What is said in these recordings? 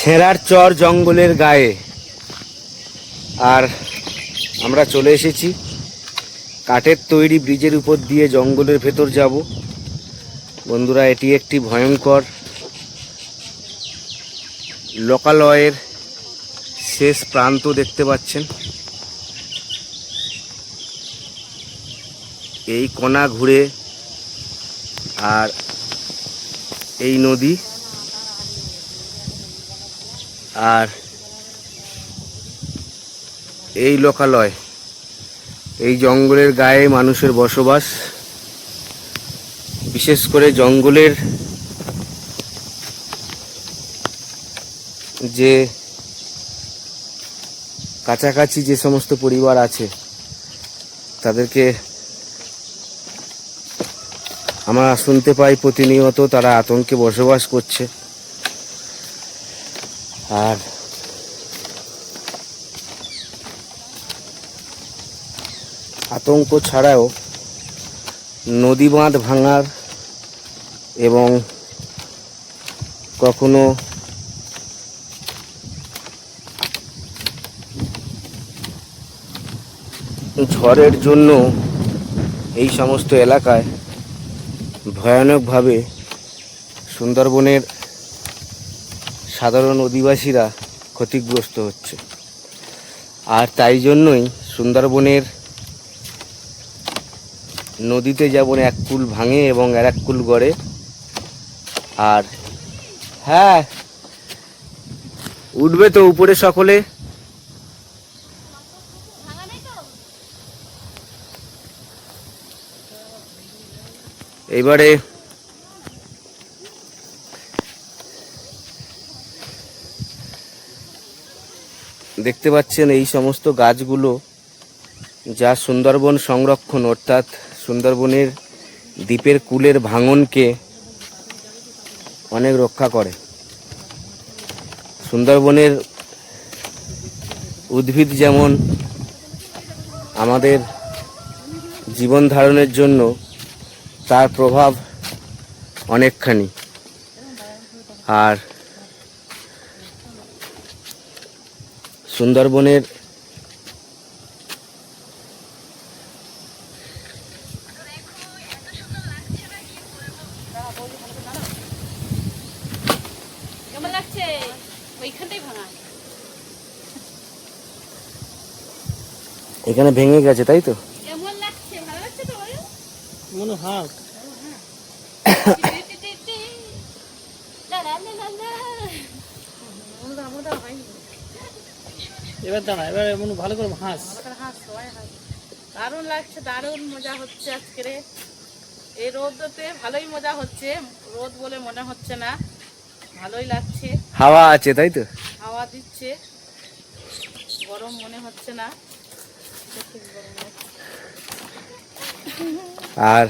ছেঁড়ার চর জঙ্গলের গায়ে। আর আমরা চলে এসেছি কাঠের তৈরি ব্রিজের উপর দিয়ে জঙ্গলের ভেতর যাব। বন্ধুরা, এটি একটি ভয়ঙ্কর লোকালয়ের শেষ প্রান্ত দেখতে পাচ্ছেন। এই কোণা ঘুরে আর এই নদী আর এই লোকালয়, এই জঙ্গলের গায়ে মানুষের বসবাস। বিশেষ করে জঙ্গলের যে কাছাকাছি যে সমস্ত পরিবার আছে তাদেরকে আমরা শুনতে পাই প্রতিনিয়ত তারা আতঙ্কে বসবাস করছে। আর আতঙ্ক ছাড়াও নদী বাঁধ ভাঙার এবং কখনো ঝড়ের জন্য এই সমস্ত এলাকায় ভয়ানকভাবে সুন্দরবনের সাধারণ অধিবাসীরা ক্ষতিগ্রস্ত হচ্ছে। আর তাই জন্যই সুন্দরবনের নদীতে যেমন এক কুল ভাঙে এবং আর এক কুল গড়ে। আর হ্যাঁ, উঠবে তো উপরে সকলে। এবারে দেখতে পাচ্ছেন এই সমস্ত গাছগুলো যা সুন্দরবন সংরক্ষণ, অর্থাৎ সুন্দরবনের দ্বীপের কূলের ভাঙনকে অনেক রক্ষা করে। সুন্দরবনের উদ্ভিদ যেমন আমাদের জীবন ধারণের জন্য তার প্রভাব অনেকখানি। আর সুন্দরবনের এখানে ভেঙে গেছে, তাই তো? মনে হয় এবার দাঁড়া, এবার মনে ভালো করে হাঁস। দারুণ লাগছে, দারুণ মজা হচ্ছে আজকের এই রোদতে। ভালোই মজা হচ্ছে, রোদ বলে মনে হচ্ছে না, ভালোই লাগছে। হাওয়া আছে, তাই তো? হাওয়া দিচ্ছে, গরম মনে হচ্ছে না। আর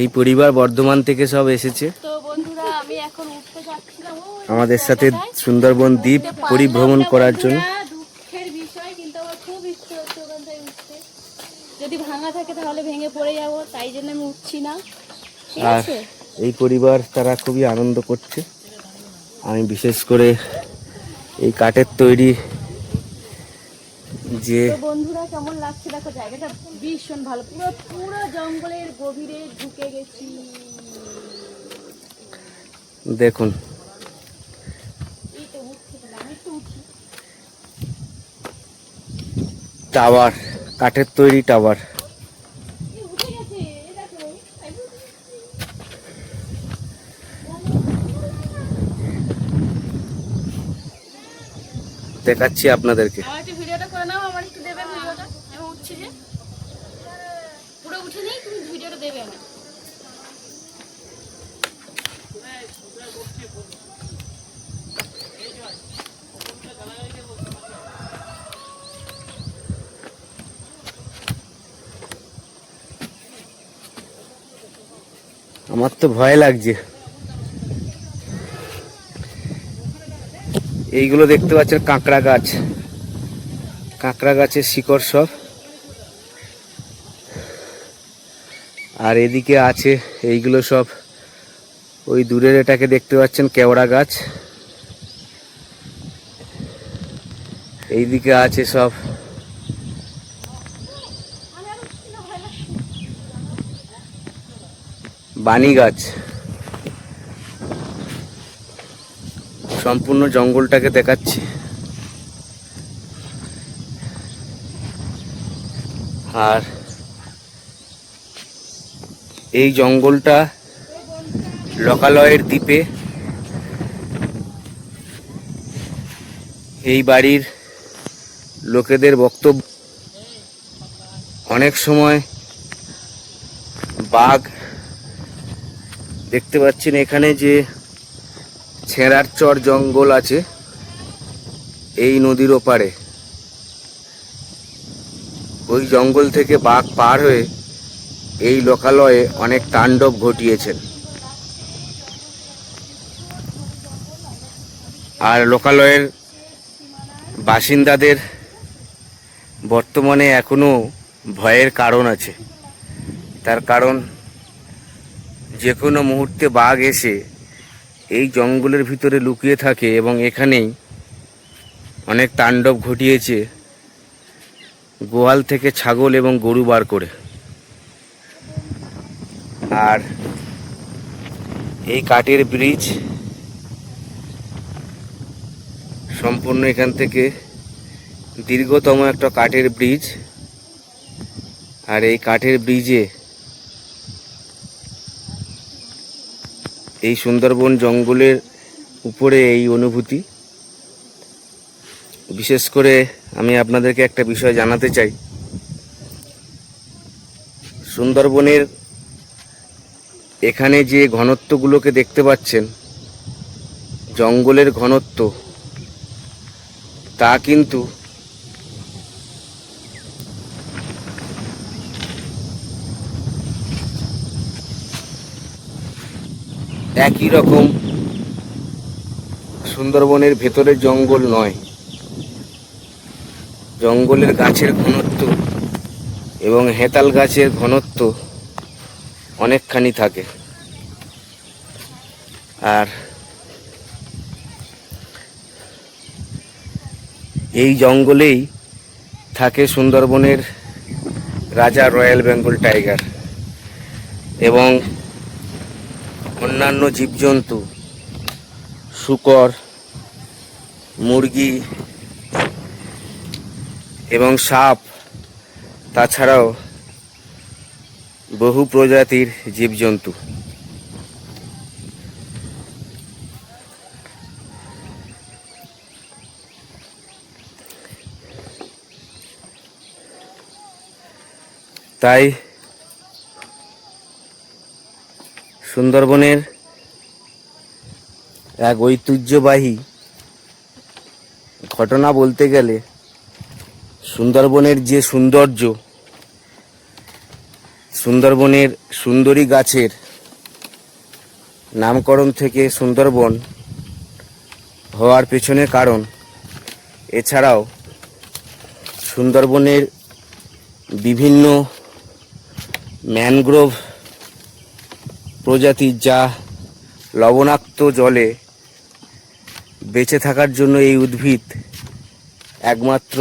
এই পরিবার বর্ধমান থেকে সব এসেছে। তো বন্ধুরা, আমি এখন উঠতে যাচ্ছিলাম আমাদের সাথে সুন্দরবন দ্বীপ পরিভ্রমণ করার জন্য। দুঃখের বিষয়, কিন্তু আমার খুব ইচ্ছে হচ্ছে ওখান থেকে উঠতে। যদি ভাঙা থাকে তাহলে ভেঙে পড়ে যাব, তাই জন্য আমি উঠছি না। আর এই পরিবার তারা খুবই আনন্দ করছে। আমি বিশেষ করে এই কাঠের তৈরি যে বন্ধুরা কেমন লাগছে দেখো, জায়গাটা ভীষণ ভালো। পুরো পুরো জঙ্গলের গভীরে ঢুকে গেছি। দেখুন, টাওয়ার, কাঠের তৈরি টাওয়ার। দেখাচ্ছি আপনাদেরকে। ভিডিওটা করে নাও, আমার একটু দেবে ভিডিওটা। আমি উঠছি, যে পুরো উঠে নেই, তুমি ভিডিওটা দেবে আমার। আমার তো ভয় লাগছে। এইগুলো দেখতে পাচ্ছেন কাঁকড়া গাছ, কাঁকড়া গাছের শিকড় সব। আর এদিকে আছে এইগুলো সব ওই দূরের এটাকে দেখতে পাচ্ছেন কেওড়া গাছ, এইদিকে আছে সব বানি গাছ। সম্পূর্ণ জঙ্গলটাকে দেখাচ্ছি। আর এই জঙ্গলটা লোকালয়ের দ্বীপে। এই বাড়ির লোকেদের বক্তব্য অনেক সময় বাঘ দেখতে পাচ্ছেন। এখানে যে ছেঁড়ার চর জঙ্গল আছে এই নদীর ওপারে, ওই জঙ্গল থেকে বাঘ পার হয়ে এই লোকালয়ে অনেক তাণ্ডব ঘটিয়েছেন। আর লোকালয়ের বাসিন্দাদের বর্তমানে এখনো ভয়ের কারণ আছে। তার কারণ যে কোনো মুহূর্তে বাঘ এসে এই জঙ্গলের ভিতরে লুকিয়ে থাকে এবং এখানেই অনেক তাণ্ডব ঘটিয়েছে, গোয়াল থেকে ছাগল এবং গরু বার করে। আর এই কাঠের ব্রিজ সম্পূর্ণ এখান থেকে দীর্ঘতম একটা কাঠের ব্রিজ। আর এই কাঠের ব্রিজে এই সুন্দরবন জঙ্গলের উপরে এই অনুভূতি। বিশেষ করে আমি আপনাদেরকে একটা বিষয় জানাতে চাই, সুন্দরবনের এখানে যে ঘনত্বগুলোকে দেখতে পাচ্ছেন, জঙ্গলের ঘনত্ব, তা কিন্তু একই রকম সুন্দরবনের ভেতরের জঙ্গল নয়। জঙ্গলের গাছের ঘনত্ব এবং হেতাল গাছের ঘনত্ব অনেকখানি থাকে। আর এই জঙ্গলেই থাকে সুন্দরবনের রাজা রয়্যাল বেঙ্গল টাইগার এবং অন্যান্য জীবজন্তু, শূকর, মুরগি এবং সাপ, তাছাড়াও বহু প্রজাতির জীবজন্তু। তাই সুন্দরবনের এক ঐতিহ্যবাহী ঘটনা বলতে গেলে, সুন্দরবনের যে সৌন্দর্য, সুন্দরবনের সুন্দরী গাছের নামকরণ থেকে সুন্দরবন হওয়ার পেছনে কারণ, এছাড়াও সুন্দরবনের বিভিন্ন ম্যানগ্রোভ প্রজাতির, যা লবণাক্ত জলে বেঁচে থাকার জন্য এই উদ্ভিদ একমাত্র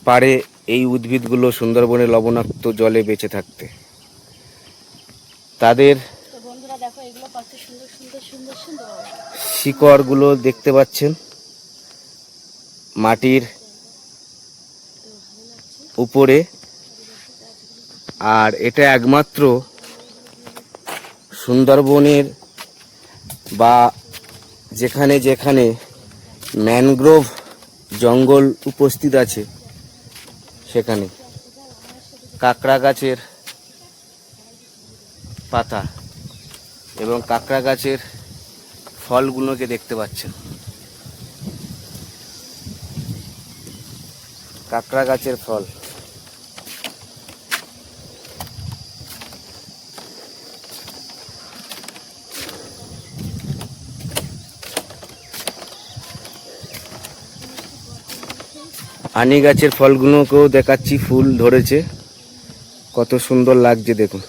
পারে। এই উদ্ভিদগুলো সুন্দরবনে লবণাক্ত জলে বেঁচে থাকতে। তাদের শিকড়গুলো দেখতে পাচ্ছেন মাটির উপরে। আর এটা একমাত্র সুন্দরবনের বা যেখানে যেখানে ম্যানগ্রোভ জঙ্গল উপস্থিত আছে সেখানে কাঁকড়া গাছের পাতা এবং কাঁকড়া গাছের ফলগুলোকে দেখতে পাচ্ছেন। কাঁকড়া গাছের ফল। আনি গাছের ফলগুলোকেও দেখাচ্ছি, ফুল ধরেছে, কত সুন্দর লাগছে দেখুন।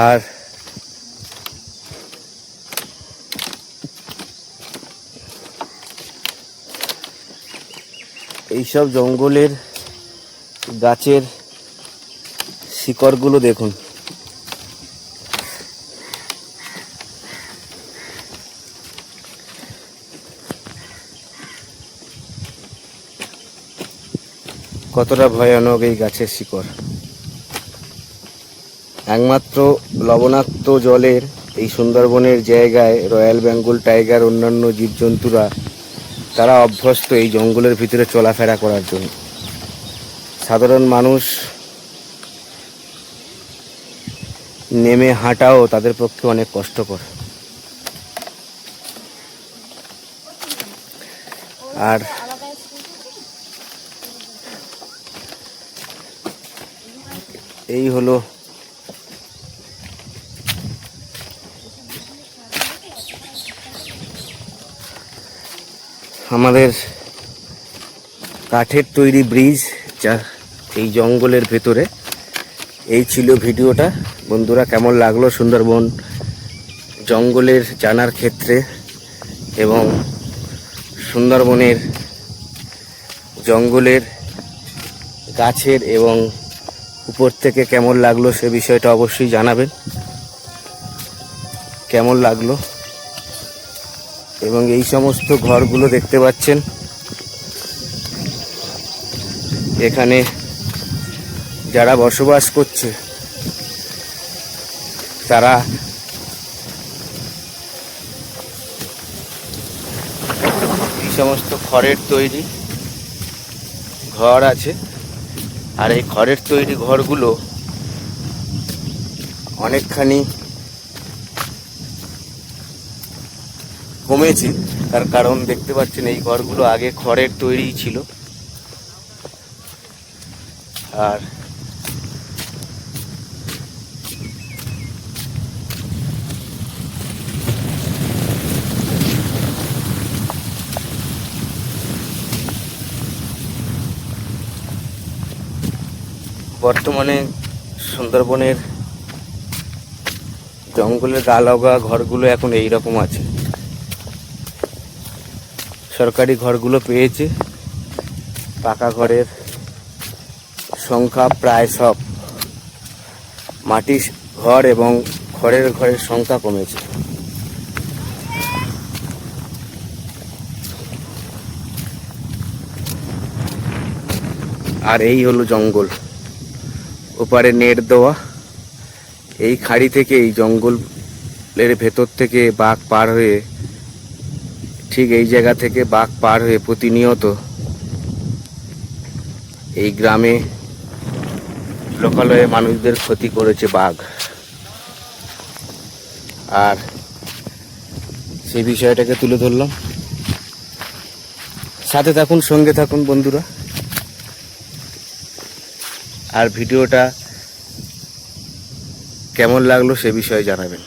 আর এইসব জঙ্গলের গাছের শিকড়গুলো দেখুন, কতটা ভয়ানক এই গাছের শিকড়। একমাত্র লবণাক্ত জলের এই সুন্দরবনের জায়গায় রয়্যাল বেঙ্গল টাইগার অন্যান্য জীবজন্তুরা তারা অভ্যস্ত এই জঙ্গলের ভিতরে চলাফেরা করার জন্য। সাধারণ মানুষ নেমে হাঁটাও তাদের পক্ষে অনেক কষ্টকর। আর এই হলো আমাদের কাঠের তৈরি ব্রিজ, যা এই জঙ্গলের ভেতরে। এই ছিল ভিডিওটা বন্ধুরা। কেমন লাগলো সুন্দরবন জঙ্গলের জানার ক্ষেত্রে এবং সুন্দরবনের জঙ্গলের গাছের এবং উপর থেকে কেমন লাগলো সে বিষয়টা অবশ্যই জানাবেন কেমন লাগলো। এবং এই সমস্ত ঘরগুলো দেখতে পাচ্ছেন, এখানে যারা বসবাস করছে তারা এই সমস্ত খড়ের তৈরি ঘর আছে। আর এই খড়ের তৈরি ঘরগুলো অনেকখানি কমেছে, তার কারণ দেখতে পাচ্ছেন এই ঘরগুলো আগে খড়ের তৈরি ছিল। আর বর্তমানে সুন্দরবনের জঙ্গলের গা লাগা ঘরগুলো এখন এই রকম আছে। সরকারি ঘরগুলো পেয়েছে, পাকা ঘরের সংখ্যা প্রায় সব, মাটির ঘর এবং খড়ের ঘরের সংখ্যা কমেছে। আর এই হলো জঙ্গল, ওপারে নেট দেওয়া। এই খাড়ি থেকে এই জঙ্গলের ভেতর থেকে বাঘ পার হয়ে, ঠিক এই জায়গা থেকে বাঘ পার হয়ে প্রতিনিয়ত এই গ্রামে লোকালয়ে মানুষদের ক্ষতি করেছে বাঘ। আর সেই বিষয়টাকে তুলে ধরলাম। সাথে থাকুন, সঙ্গে থাকুন বন্ধুরা। আর ভিডিওটা কেমন লাগলো সে বিষয়ে জানাবেন।